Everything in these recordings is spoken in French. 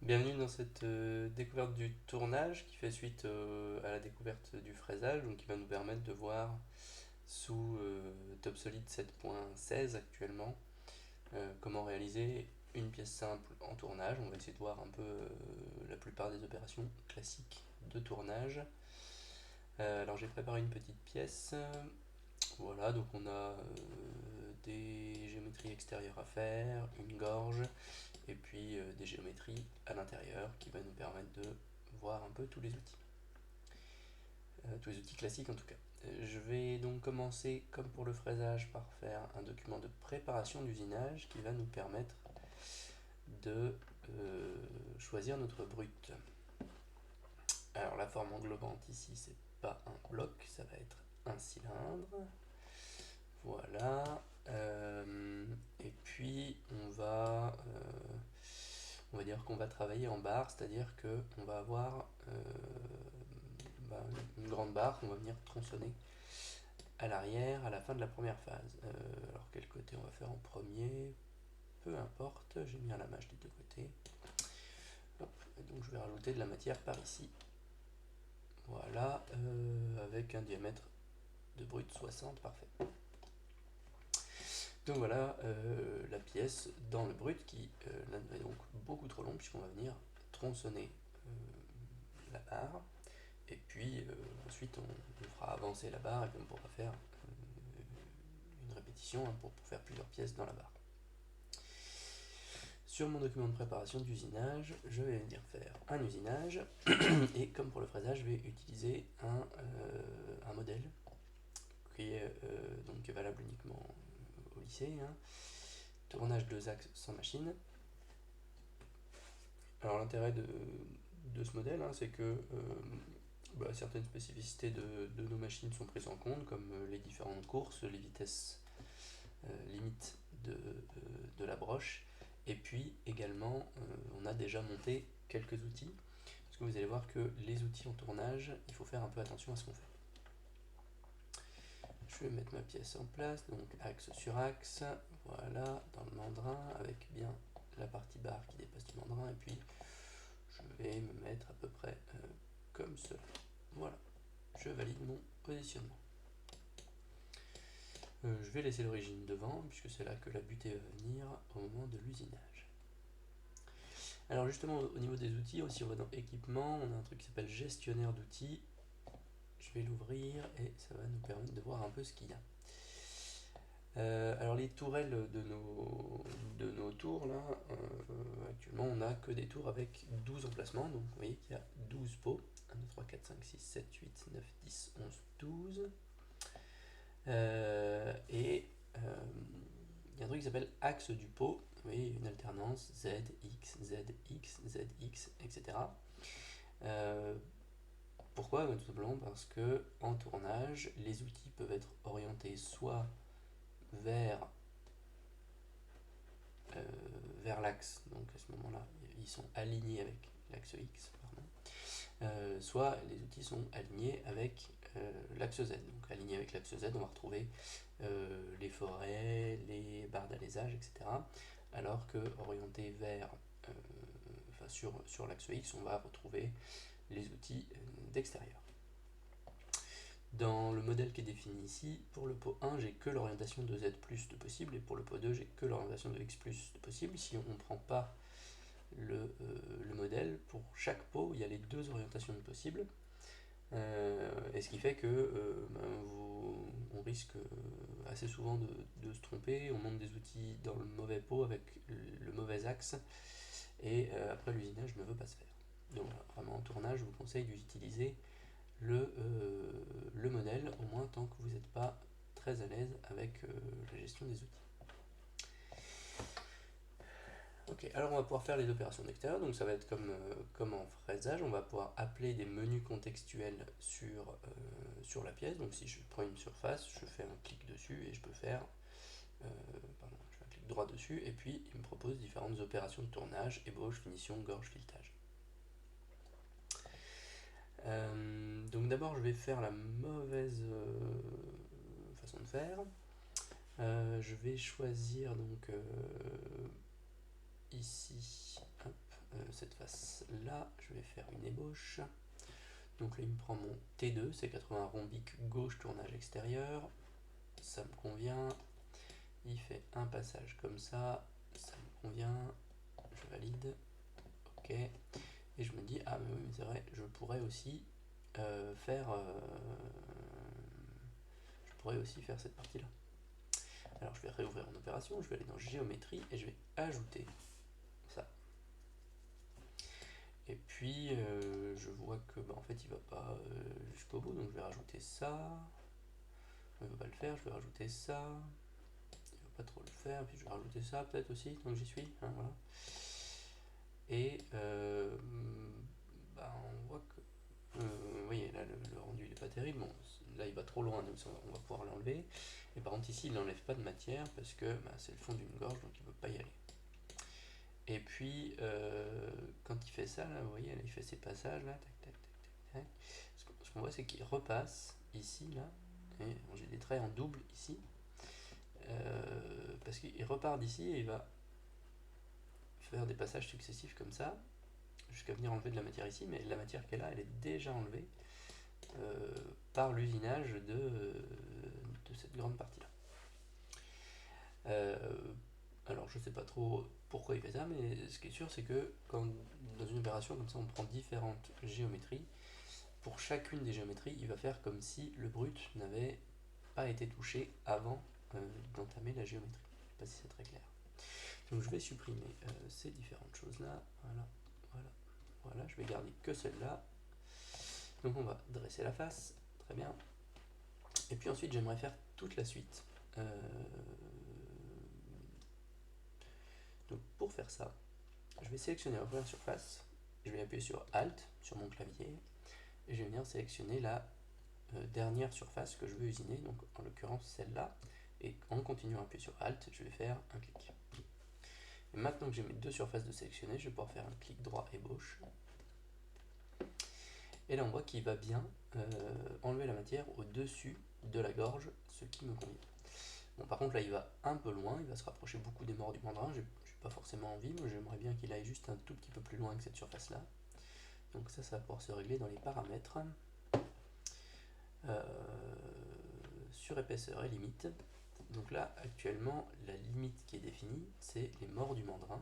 Bienvenue dans cette découverte du tournage qui fait suite à la découverte du fraisage, donc qui va nous permettre de voir sous TopSolid 7.16 actuellement comment réaliser une pièce simple en tournage. On va essayer de voir un peu la plupart des opérations classiques de tournage. Alors j'ai préparé une petite pièce. Voilà, donc on a des géométries extérieures à faire, une gorge, et puis des géométries à l'intérieur qui va nous permettre de voir un peu tous les outils classiques en tout cas. Je vais donc commencer, comme pour le fraisage, par faire un document de préparation d'usinage qui va nous permettre de choisir notre brut. Alors la forme englobante ici, c'est pas un bloc, ça va être un cylindre. Voilà. Et puis on va dire qu'on va travailler en barre, c'est-à-dire qu'on va avoir bah, une grande barre qu'on va venir tronçonner à l'arrière à la fin de la première phase. Alors quel côté on va faire en premier? Peu importe, j'ai mis un lamage des deux côtés. Hop, et donc je vais rajouter de la matière par ici. Voilà, avec un diamètre de brut 60, parfait. Donc voilà la pièce dans le brut qui là est donc beaucoup trop longue puisqu'on va venir tronçonner la barre et puis ensuite on fera avancer la barre et puis on pourra faire une répétition pour faire plusieurs pièces dans la barre. Sur mon document de préparation d'usinage, je vais venir faire un usinage et comme pour le fraisage, je vais utiliser un modèle qui est donc valable uniquement au lycée. Tournage 2 axes sans machine. Alors l'intérêt de ce modèle, c'est que certaines spécificités de nos machines sont prises en compte, comme les différentes courses, les vitesses limites de la broche. Et puis également, on a déjà monté quelques outils, parce que vous allez voir que les outils en tournage, il faut faire un peu attention à ce qu'on fait. Je vais mettre ma pièce en place, donc axe sur axe, voilà, dans le mandrin, avec bien la partie barre qui dépasse du mandrin, et puis je vais me mettre à peu près comme cela. Voilà, je valide mon positionnement. Je vais laisser l'origine devant, puisque c'est là que la butée va venir au moment de l'usinage. Alors justement, au niveau des outils, si on va dans équipement, on a un truc qui s'appelle gestionnaire d'outils. Je vais l'ouvrir et ça va nous permettre de voir un peu ce qu'il y a. Alors les tourelles de nos tours, là, actuellement on n'a que des tours avec 12 emplacements, donc vous voyez qu'il y a 12 pots, 1, 2, 3, 4, 5, 6, 7, 8, 9, 10, 11, 12. Et il y a un truc qui s'appelle axe du pot, vous voyez une alternance Z, X, Z, X, Z, X, etc. Pourquoi? Tout simplement parce que en tournage, les outils peuvent être orientés soit vers vers l'axe, donc à ce moment-là, ils sont alignés avec l'axe X, pardon. Soit les outils sont alignés avec l'axe Z. Donc alignés avec l'axe Z, on va retrouver les forêts, les barres d'alésage, etc. Alors que orientés vers, sur l'axe X, on va retrouver les outils d'extérieur. Dans le modèle qui est défini ici, pour le pot 1, j'ai que l'orientation de Z plus de possible, et pour le pot 2, j'ai que l'orientation de X plus de possible. Si on ne prend pas le modèle, pour chaque pot, il y a les deux orientations de possible. Et ce qui fait que on risque assez souvent de se tromper, on monte des outils dans le mauvais pot avec le mauvais axe, et après l'usinage ne veut pas se faire. Donc vraiment en tournage, je vous conseille d'utiliser le modèle, au moins tant que vous n'êtes pas très à l'aise avec la gestion des outils. Ok, alors on va pouvoir faire les opérations d'extérieur, donc ça va être comme en fraisage, on va pouvoir appeler des menus contextuels sur la pièce. Donc si je prends une surface, je fais un clic dessus et je peux faire, je fais un clic droit dessus, et puis il me propose différentes opérations de tournage, ébauche, finition, gorge, filetage. Donc d'abord je vais faire la mauvaise façon de faire. Je vais choisir donc ici cette face là, je vais faire une ébauche. Donc là il me prend mon T2, c'est 80 rhombique gauche tournage extérieur, ça me convient. Il fait un passage comme ça me convient, je valide, ok. Et je me dis, ah mais oui, c'est vrai, je pourrais aussi faire cette partie là. Alors je vais réouvrir mon opération, je vais aller dans géométrie et je vais ajouter ça. Et puis je vois que en fait il va pas jusqu'au bout, donc je vais rajouter ça. Il va pas le faire, je vais rajouter ça. Il va pas trop le faire, puis je vais rajouter ça peut-être aussi, tant que j'y suis. Hein, voilà. Et on voit que vous voyez là le rendu il est pas terrible. Bon, là il va trop loin, donc on va pouvoir l'enlever. Et par contre ici il n'enlève pas de matière parce que c'est le fond d'une gorge, donc il ne peut pas y aller. Et puis quand il fait ça, là, vous voyez, là, il fait ces passages là, tac tac tac tac tac. Ce qu'on voit c'est qu'il repasse ici là, et j'ai des traits en double ici, parce qu'il repart d'ici et il va faire des passages successifs comme ça, jusqu'à venir enlever de la matière ici, mais la matière qu'elle a, elle est déjà enlevée par l'usinage de cette grande partie là. Alors je sais pas trop pourquoi il fait ça, mais ce qui est sûr c'est que quand dans une opération comme ça on prend différentes géométries, pour chacune des géométries il va faire comme si le brut n'avait pas été touché avant d'entamer la géométrie. Je sais pas si c'est très clair. Donc je vais supprimer ces différentes choses là, voilà, je vais garder que celle-là. Donc on va dresser la face, très bien. Et puis ensuite j'aimerais faire toute la suite. Donc pour faire ça, je vais sélectionner la première surface, je vais appuyer sur Alt sur mon clavier, et je vais venir sélectionner la dernière surface que je veux usiner, donc en l'occurrence celle-là, et en continuant à appuyer sur Alt, je vais faire un clic. Et maintenant que j'ai mes deux surfaces de sélectionner, je vais pouvoir faire un clic droit ébauche. Et là on voit qu'il va bien enlever la matière au-dessus de la gorge, ce qui me convient. Bon, par contre là il va un peu loin, il va se rapprocher beaucoup des morts du mandrin, j'ai pas forcément envie, moi j'aimerais bien qu'il aille juste un tout petit peu plus loin que cette surface là. Donc ça va pouvoir se régler dans les paramètres. Sur épaisseur et limite. Donc là actuellement la limite qui est définie c'est les morts du mandrin.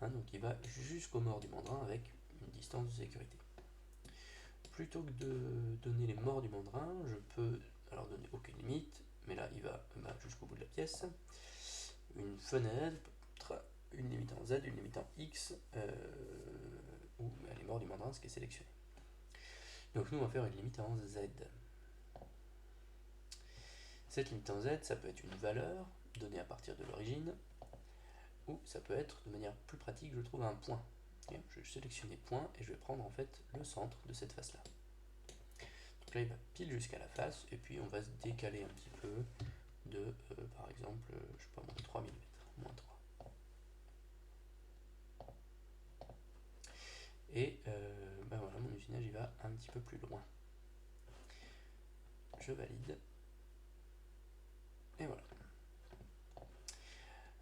Hein, donc il va jusqu'aux morts du mandrin avec une distance de sécurité. Plutôt que de donner les morts du mandrin, je peux alors donner aucune limite, mais là il va jusqu'au bout de la pièce. Une fenêtre, une limite en Z, une limite en X, ou les morts du mandrin, ce qui est sélectionné. Donc nous on va faire une limite en Z. Cette limite en Z, ça peut être une valeur donnée à partir de l'origine, ou ça peut être, de manière plus pratique, je trouve, un point. Okay, je vais sélectionner point et je vais prendre en fait le centre de cette face là. Donc là il va pile jusqu'à la face et puis on va se décaler un petit peu de par exemple je sais pas moins 3 mm, moins 3. Et voilà, mon usinage il va un petit peu plus loin. Je valide. Et voilà.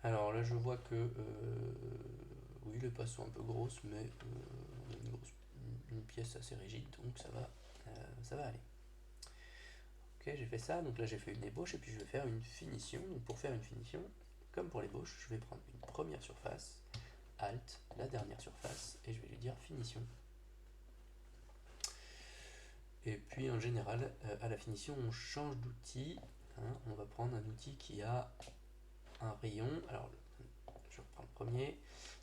Alors là je vois que oui les passes sont un peu grosses, mais on a une pièce assez rigide, donc ça va aller. Ok, j'ai fait ça, donc là j'ai fait une ébauche et puis je vais faire une finition. Donc pour faire une finition, comme pour l'ébauche, je vais prendre une première surface, Alt, la dernière surface, et je vais lui dire finition. Et puis en général, à la finition, on change d'outil. Hein, on va prendre un outil qui a un rayon. Alors, je reprends le premier.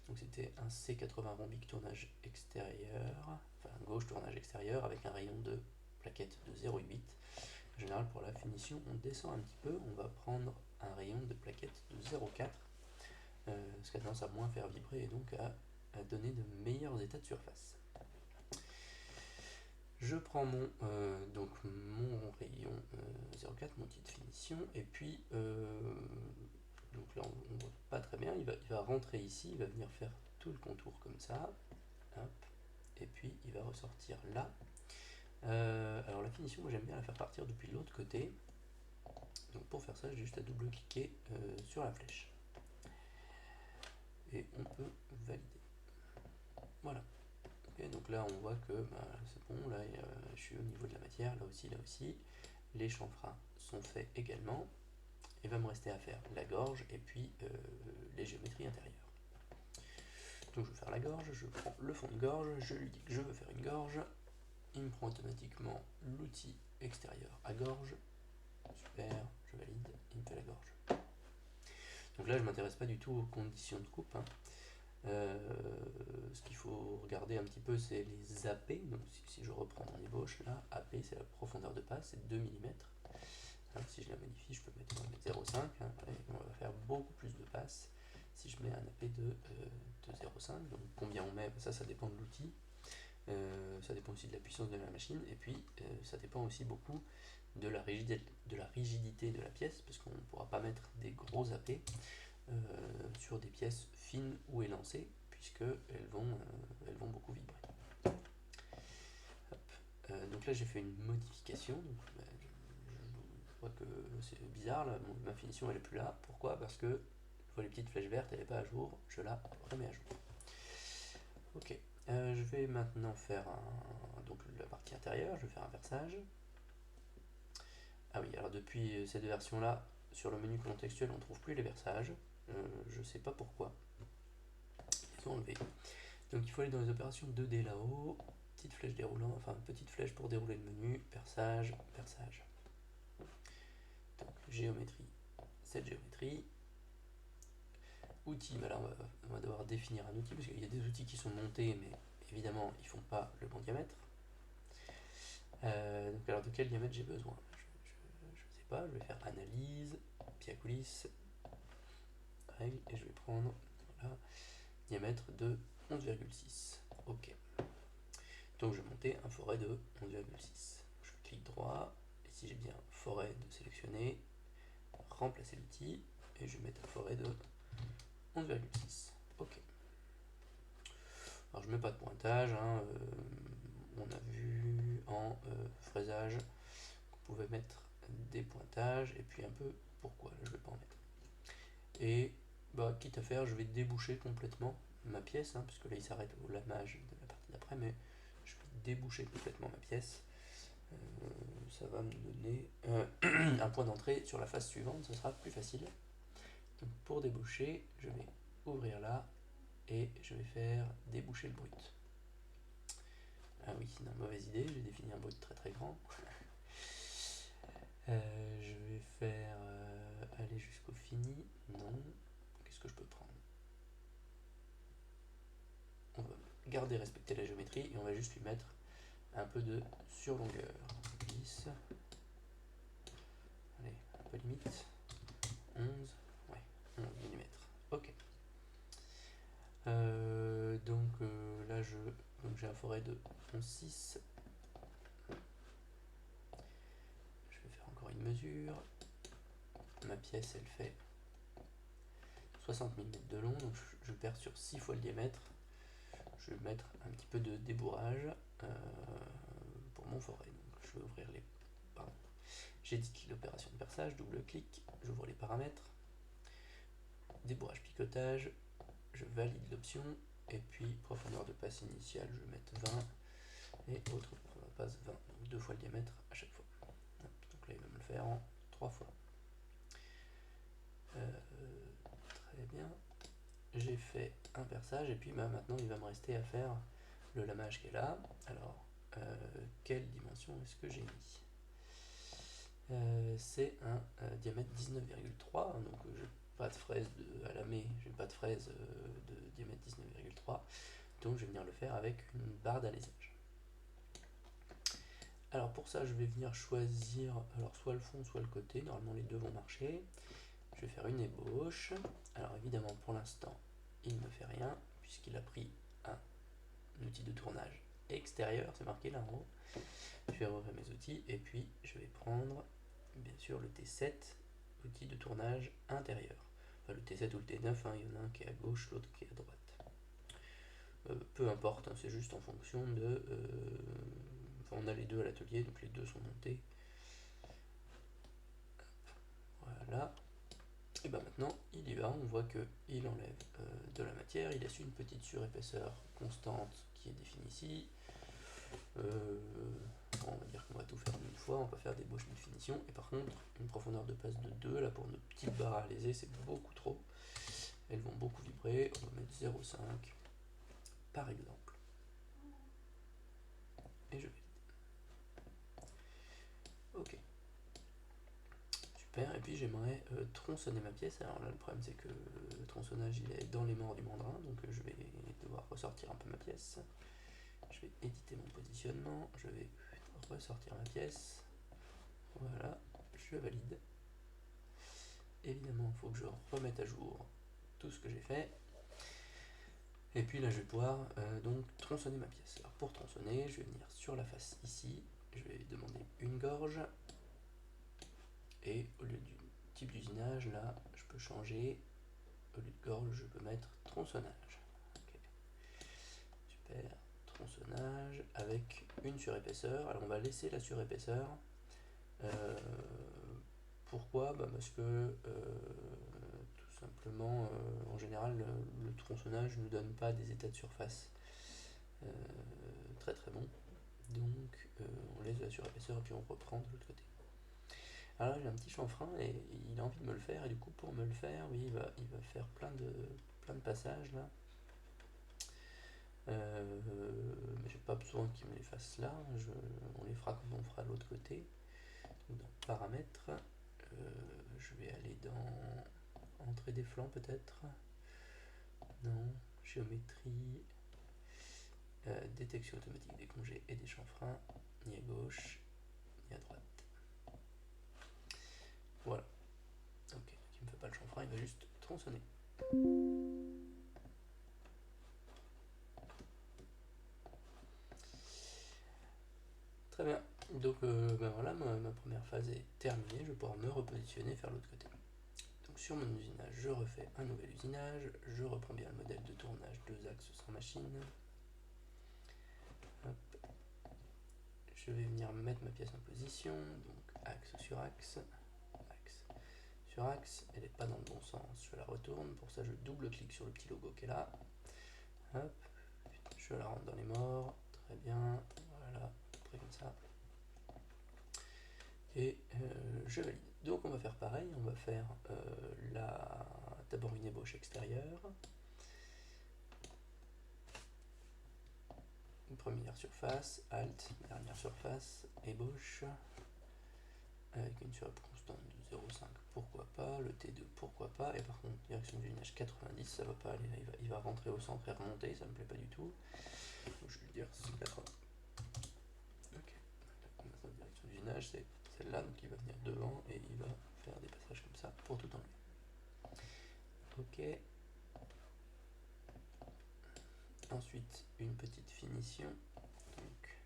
Donc c'était un C80 rhombique tournage extérieur, enfin gauche tournage extérieur avec un rayon de plaquette de 0,8. En général, pour la finition, on descend un petit peu. On va prendre un rayon de plaquette de 0,4. Ce qui a tendance à moins faire vibrer et donc à donner de meilleurs états de surface. Je prends mon rayon 0,4, mon outil de finition, et puis donc là on ne voit pas très bien, il va rentrer ici, il va venir faire tout le contour comme ça, hop, et puis il va ressortir là. Alors la finition, moi j'aime bien la faire partir depuis l'autre côté, donc pour faire ça j'ai juste à double-cliquer sur la flèche. Et on peut valider. donc là on voit que c'est bon, là je suis au niveau de la matière, là aussi. Les chanfreins sont faits également. Il va me rester à faire la gorge et puis les géométries intérieures. Donc je vais faire la gorge, je prends le fond de gorge, je lui dis que je veux faire une gorge. Il me prend automatiquement l'outil extérieur à gorge. Super, je valide, il me fait la gorge. Donc là je ne m'intéresse pas du tout aux conditions de coupe. Ce qu'il faut regarder un petit peu, c'est les AP. Donc si je reprends mon ébauche là, AP c'est la profondeur de passe, c'est 2 mm. Si je la modifie, je peux mettre 0,5. On va faire beaucoup plus de passes si je mets un AP de 0,5. Donc combien on met, ça dépend de l'outil. Ça dépend aussi de la puissance de la machine. Et puis ça dépend aussi beaucoup de la rigidité de la pièce, parce qu'on ne pourra pas mettre des gros AP sur des pièces fines ou élancées, puisqu'elles vont beaucoup vibrer. Donc là j'ai fait une modification. Donc, je vois que c'est bizarre, là, ma finition elle est plus là. Pourquoi? Parce que je vois les petites flèches vertes, elle n'est pas à jour, je la remets à jour. Ok, je vais maintenant faire donc la partie intérieure, je vais faire un versage. Ah oui, alors depuis ces deux versions là, sur le menu contextuel on ne trouve plus les versages, je sais pas pourquoi, ils sont enlevés. Donc il faut aller dans les opérations 2D là-haut, petite flèche déroulant, enfin petite flèche pour dérouler le menu, versage. Donc géométrie, cette géométrie. Outils, là on va devoir définir un outil, parce qu'il y a des outils qui sont montés, mais évidemment ils font pas le bon diamètre. Donc alors de quel diamètre j'ai besoin? Je sais pas, je vais faire analyse, pied à coulisses, règle, et je vais prendre voilà, diamètre de 11,6. Ok. Donc je vais monter un forêt de 11,6. Je clique droit, et si j'ai bien forêt de sélectionner, remplacer l'outil, et je vais mettre un forêt de 11,6. Ok. Alors je mets pas de pointage, on a vu en fraisage qu'on pouvait mettre des pointages, et puis un peu pourquoi, là je vais pas en mettre. Et quitte à faire, je vais déboucher complètement ma pièce, puisque là il s'arrête au lamage de la partie d'après, mais je vais déboucher complètement ma pièce. Ça va me donner un point d'entrée sur la phase suivante, ce sera plus facile. Donc pour déboucher, je vais ouvrir là et je vais faire déboucher le brut. Ah oui, c'est une mauvaise idée, j'ai défini un brut très très grand. Je vais faire aller jusqu'au fini. Non. Qu'est-ce que je peux prendre? On va garder, respecter la géométrie et on va juste lui mettre un peu de surlongueur. 10. Allez, un peu limite. 11. Ouais, 11 mm. Ok. Donc là, j'ai un forêt de 11,6. Je vais faire encore une mesure. Ma pièce, elle fait 60 mm de long, donc je perds sur 6 fois le diamètre. Je vais mettre un petit peu de débourrage pour mon forêt. Donc je vais ouvrir les... Pardon. J'édite l'opération de perçage, double clic, j'ouvre les paramètres, débourrage picotage, je valide l'option, et puis profondeur de passe initiale, je vais mettre 20, et autre profondeur de passe 20, donc 2 fois le diamètre à chaque fois. Donc là il va me le faire en 3 fois. Très bien. J'ai fait un perçage, et puis maintenant il va me rester à faire le lamage qui est là. Alors, quelle dimension est-ce que j'ai mis? C'est un diamètre 19,3, donc j'ai pas de fraise à lamer, j'ai pas de fraise de diamètre 19,3, donc je vais venir le faire avec une barre d'alésage. Alors pour ça je vais venir choisir soit le fond soit le côté, normalement les deux vont marcher. Je vais faire une ébauche. Alors évidemment pour l'instant il ne me fait rien puisqu'il a pris un outil de tournage extérieur, c'est marqué là en haut. Je vais rouvrir mes outils et puis je vais prendre bien sûr le T7, outil de tournage intérieur. Enfin le T7 ou le T9, il y en a un qui est à gauche, l'autre qui est à droite. Peu importe, c'est juste en fonction de... on a les deux à l'atelier, donc les deux sont montés. Voilà. Et ben maintenant il y va, on voit qu'il enlève de la matière, il laisse une petite surépaisseur constante qui est définie ici. On va dire qu'on va tout faire une fois, on va faire des bouches de définition, et par contre une profondeur de passe de 2, là pour nos petites barres à léser c'est beaucoup trop, elles vont beaucoup vibrer, on va mettre 0,5 par exemple, et je valide. Ok, super, et puis j'aimerais tronçonner ma pièce. Alors là le problème c'est que le tronçonnage il est dans les morts du mandrin, donc je vais devoir ressortir un peu ma pièce. Je vais éditer mon positionnement, je vais ressortir ma pièce, voilà, je valide. Évidemment il faut que je remette à jour tout ce que j'ai fait. Et puis là je vais pouvoir donc tronçonner ma pièce. Alors pour tronçonner, je vais venir sur la face ici, je vais demander une gorge, et au lieu du type d'usinage, là je peux changer, au lieu de gorge je peux mettre tronçonnage. Okay. Super, tronçonnage avec une surépaisseur. Alors on va laisser la surépaisseur. Pourquoi? Parce que tout simplement, en général, le tronçonnage ne nous donne pas des états de surface très très bons. Donc on laisse la surépaisseur et puis on reprend de l'autre côté. Alors là j'ai un petit chanfrein et il a envie de me le faire, et du coup pour me le faire, oui, il va faire plein de passages là. Mais j'ai pas besoin qu'il me les fasse là, on les fera quand on fera de l'autre côté. Donc dans paramètres, je vais aller dans entrée des flancs peut-être. Non, géométrie, détection automatique des congés et des chanfreins, ni à gauche, ni à droite. Voilà. Ok, il me fait pas le chanfrein, il va juste tronçonner. Très bien. Donc voilà, ma première phase est terminée, je vais pouvoir me repositionner et faire l'autre côté. Donc sur mon usinage, je refais un nouvel usinage, je reprends bien le modèle de tournage 2 axes sans machine. Hop. Je vais venir mettre ma pièce en position, donc axe sur axe, axe sur axe, elle n'est pas dans le bon sens, je la retourne, pour ça je double-clique sur le petit logo qui est là, hop, je la rentre dans les morts, très bien, voilà, très comme ça, et je valide. Donc on va faire pareil, on va faire d'abord une ébauche extérieure, une première surface, Alt, dernière surface, ébauche, avec une surface constante de 0,5, pourquoi pas, le T2 pourquoi pas, et par contre direction du lignage 90, ça va pas aller, il va rentrer au centre et remonter, ça me plaît pas du tout, donc je vais lui dire 80. Ok, maintenant direction du lignage c'est celle-là, donc il va venir devant et il va faire des passages comme ça pour tout enlever. Ok. Ensuite une petite finition, donc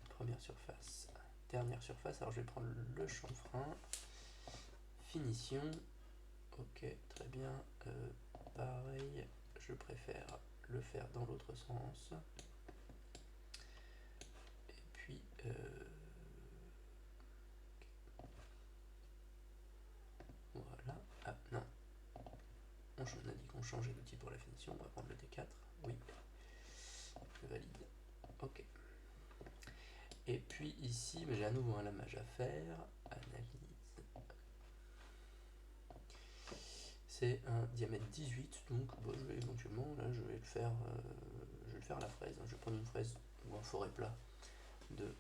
première surface, dernière surface, alors je vais prendre le chanfrein, finition, ok, très bien, pareil, je préfère le faire dans l'autre sens, et puis voilà, ah non, on a dit qu'on changeait d'outil pour la finition, on va prendre le D4, oui, je valide, ok. Et puis ici, j'ai à nouveau un lamage à faire, analyse, c'est un diamètre 18, donc je vais éventuellement, là je vais le faire à la fraise, je vais prendre une fraise ou un forêt plat de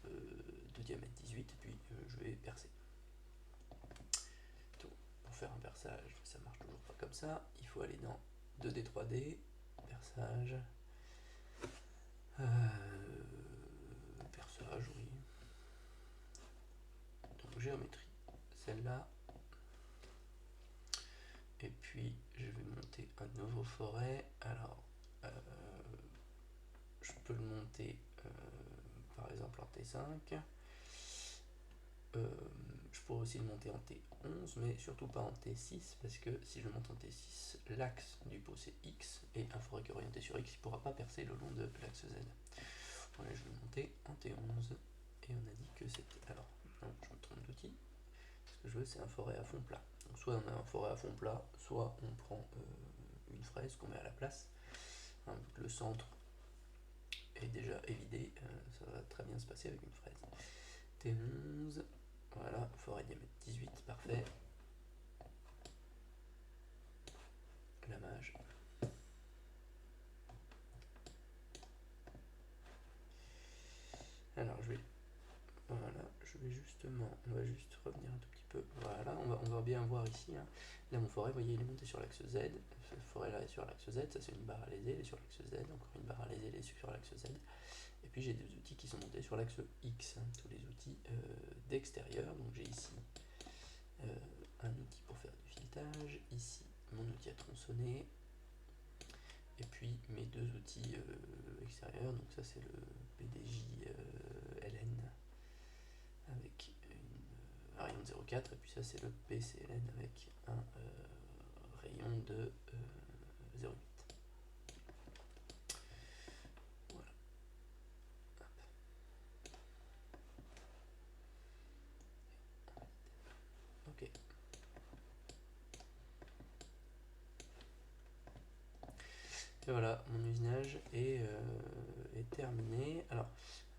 diamètre 18, et puis je vais percer. Donc, pour faire un perçage, ça marche toujours pas comme ça, il faut aller dans 2D, 3D, perçage, perçage, oui, donc géométrie, celle-là, et puis je vais monter un nouveau forêt. Alors je peux le monter par exemple en T5, je pourrais aussi le monter en T11, mais surtout pas en T6, parce que si je le monte en T6, l'axe du pot c'est X, et un forêt qui est orienté sur X, il ne pourra pas percer le long de l'axe Z. Voilà, je vais le monter en T11, et on a dit que c'était... Alors, non, je me trompe d'outil, parce que je veux, c'est un forêt à fond plat. Donc soit on a un forêt à fond plat, soit on prend une fraise qu'on met à la place. Hein, donc le centre est déjà évidé, ça va très bien se passer avec une fraise. T11, voilà, forêt diamètre 18, parfait. La mage. Alors voilà, je vais justement, on va juste revenir un tout petit peu, voilà, on va bien voir ici, hein. Là mon forêt, vous voyez, il est monté sur l'axe Z, cette forêt là est sur l'axe Z, ça c'est une barre à léser, elle est sur l'axe Z, encore une barre à léser, elle est sur l'axe Z, et puis j'ai des outils qui sont montés sur l'axe X, hein, tous les outils d'extérieur, donc j'ai ici un outil pour faire du filetage, ici mon outil à tronçonner, et puis mes deux outils extérieurs, donc ça c'est le PDJ LN avec un rayon de 0,4 et puis ça c'est le PCLN avec un rayon de 0,8. Voilà. Ok. Et voilà, mon usinage est terminé. Alors,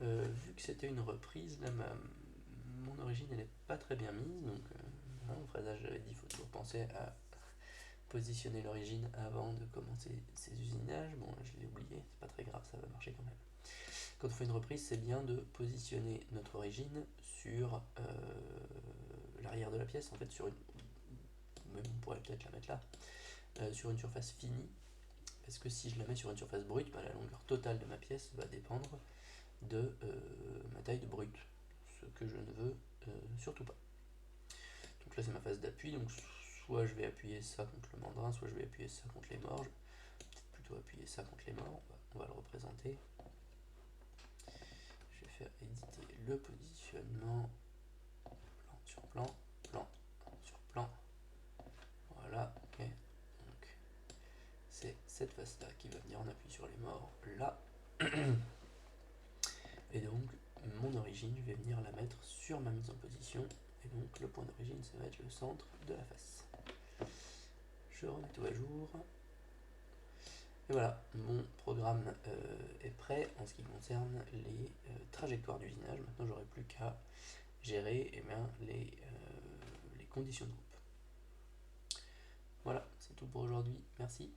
vu que c'était une reprise, là mon origine elle n'est pas très bien mise, donc au fraisage j'avais dit il faut toujours penser à positionner l'origine avant de commencer ces usinages. Bon, je l'ai oublié, c'est pas très grave, ça va marcher quand même. Quand on fait une reprise, c'est bien de positionner notre origine sur l'arrière de la pièce, en fait sur une... Même on pourrait peut-être la mettre là, sur une surface finie, parce que si je la mets sur une surface brute, bah, la longueur totale de ma pièce va dépendre de ma taille de brute, ce que je ne veux surtout pas. Donc là c'est ma phase d'appui, donc soit je vais appuyer ça contre le mandrin, soit je vais appuyer ça contre les morts. Je vais peut-être plutôt appuyer ça contre les morts, on va le représenter. Je vais faire éditer le positionnement, plan sur plan, plan sur plan. Voilà, ok. Donc c'est cette face là qui va venir en appui sur les morts là. Et donc mon origine, je vais venir la mettre sur ma mise en position. Et donc le point d'origine, ça va être le centre de la face. Je remets tout à jour. Et voilà, mon programme est prêt en ce qui concerne les trajectoires d'usinage. Maintenant, j'aurai plus qu'à gérer les conditions de groupe. Voilà, c'est tout pour aujourd'hui. Merci.